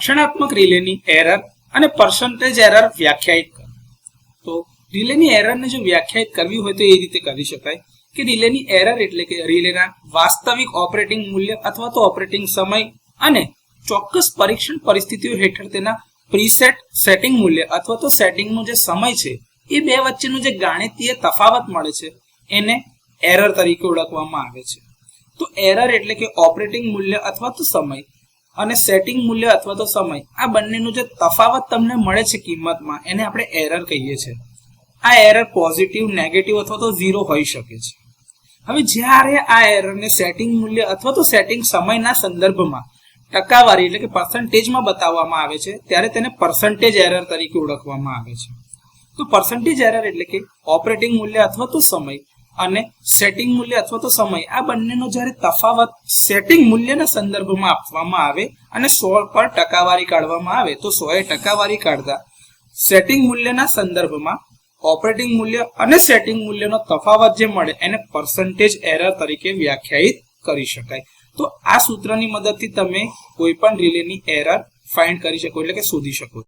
રક્ષણાત્મક રિલેની એરર અને percentage error વ્યાખ્યાયિત કરો. તો રિલેની એરરને જો વ્યાખ્યાયિત કરવી હોય તો એ રીતે કરી શકાય કે રિલેની એરર એટલે કે રિલેના વાસ્તવિક ઓપરેટિંગ મૂલ્ય અથવા તો ઓપરેટિંગ સમય અને ચોક્કસ પરીક્ષણ પરિસ્થિતિઓ હેઠળ તેના પ્રીસેટ સેટિંગ મૂલ્ય અથવા તો સેટિંગનો જે સમય છે એ બે વચ્ચેનો જે ગાણિતીય તફાવત મળે છે એને એરર તરીકે ઓળખવામાં આવે છે. તો એરર એટલે કે ઓપરેટિંગ મૂલ્ય અથવા તો સમય અને સેટિંગ મૂલ્ય અથવા તો સમય આ બંનેનો જે તફાવત તમને મળે છે કિંમતમાં એને આપણે એરર કહીએ છીએ. આ એરર પોઝિટિવ, નેગેટિવ અથવા તો ઝીરો હોઈ શકે છે. હવે જ્યારે આ એરરને સેટિંગ મૂલ્ય અથવા તો સેટિંગ સમયના સંદર્ભમાં ટકાવારી એટલે કે પર્સન્ટેજમાં બતાવવામાં આવે છે ત્યારે તેને પર્સન્ટેજ એરર તરીકે ઓળખવામાં આવે છે. તો પર્સન્ટેજ એરર એટલે કે ઓપરેટિંગ મૂલ્ય અથવા તો સમય અને સેટિંગ મૂલ્ય અથવા તો સમય આ બંનેનો જ્યારે તફાવત સેટિંગ મૂલ્યના સંદર્ભમાં આપવામાં આવે અને 100 પર ટકાવારી કાઢવામાં આવે તો 100 ટકાવારી કાઢતા સેટિંગ મૂલ્યના સંદર્ભમાં ઓપરેટિંગ મૂલ્ય અને સેટિંગ મૂલ્યનો તફાવત જે મળે એને પર્સન્ટેજ એરર તરીકે વ્યાખ્યાયિત કરી શકાય. તો આ સૂત્રની મદદથી તમે કોઈ પણ રિલેની એરર ફાઇન્ડ કરી શકો એટલે કે શોધી શકો.